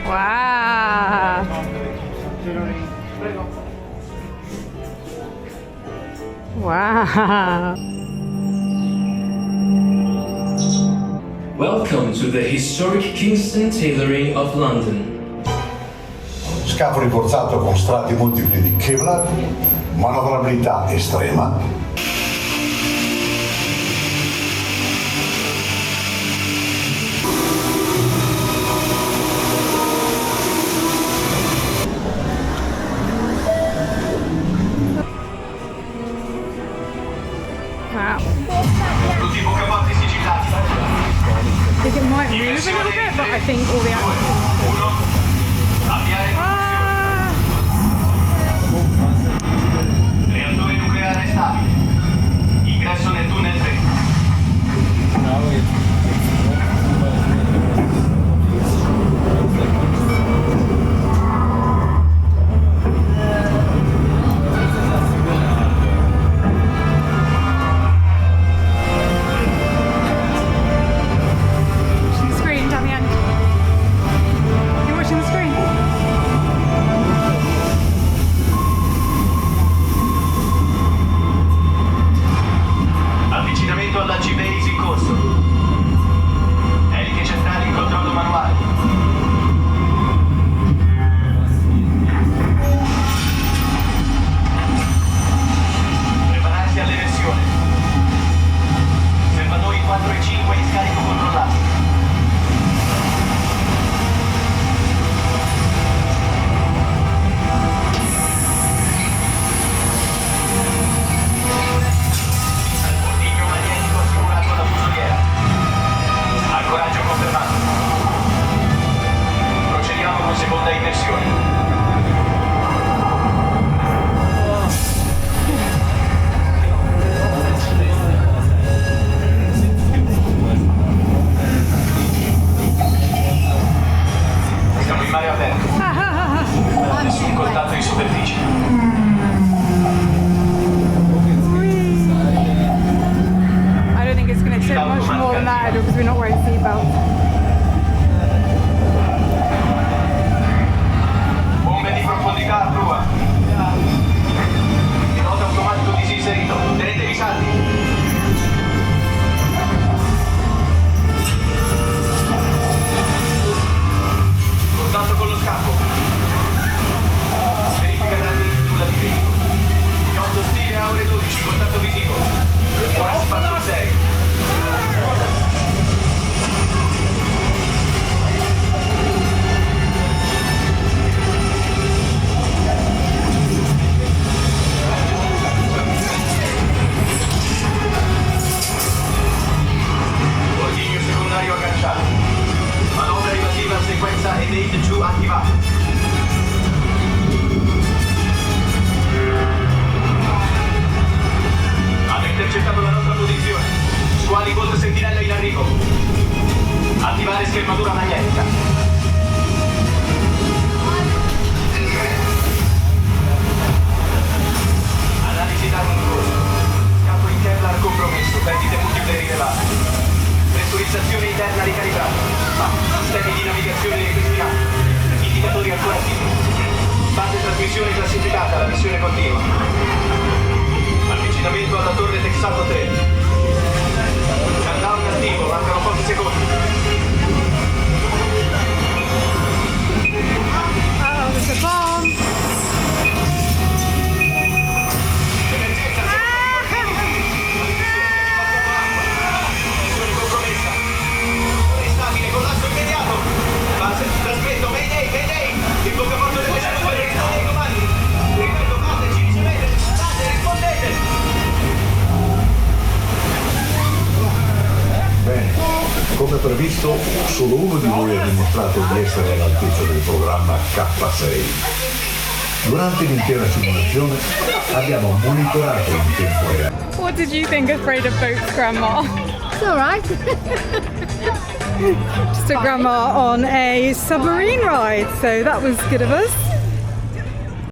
Wow. Wow. Welcome to the historic Kingston Tailoring of London. Scafo rinforzato con strati multipli di Kevlar, manovrabilità estrema. Wow. Tutti i boccaporti sigillati. I think it might move a little bit, but I think all the actions. Uno. Avviare reattore nucleare stabile. Ingresso nel tunnel 3. Avvicinamento alla G-Base in corso. Eliche centrali in controllo manuale. Prepararsi all'emersione. Serbatoi 4 e 5 in scarico controllato. Ancoraggio confermato. Procediamo con seconda immersione. Siamo in mare aperto. Nessun contatto in superficie. I don't think it's going to tip much more than that because we're not wearing seatbelts. Bombe di profondità a prua. Pilota automatico disinserito. Tenetevi saldi. Contatto con lo scafo. Verifica dati sulla difesa. Yacht stile a ore 12, contatto visivo. Ora spazio 6. Ordigno secondario agganciato. Manovra evasiva sequenza ed aid 2 attivata. Hanno intercettato la nostra posizione. Squali Gold Sentinella in arrivo. Attivare schermatura magnetica. Analisi dati in corso. Scafo in Kevlar compromesso. Perdite multiple rilevate. Pressurizzazione interna ricalibrata. Sistemi di navigazione ripristinati. Indicatori ancora attivi. Base trasmissione classificata. La missione continua. Avvicinamento alla torre Texaco 3. Countdown attivo, mancano pochi secondi. Oh, there's a bomb. Missione compromessa. Instabile, collasso immediato. Base, trasmetto, mayday, mayday. Il boccaporto deve essere per rispondere ai comandi. Ripeto, base, ci ricevete. Base, rispondete. Bene, come previsto, solo uno di voi ha dimostrato di essere all'altezza del programma K6. Durante l'intera simulazione abbiamo monitorato in tempo reale. What did you think of Afraid of Boats, Grandma? It's all right. Just took Grandma on a submarine ride, so that was good of us.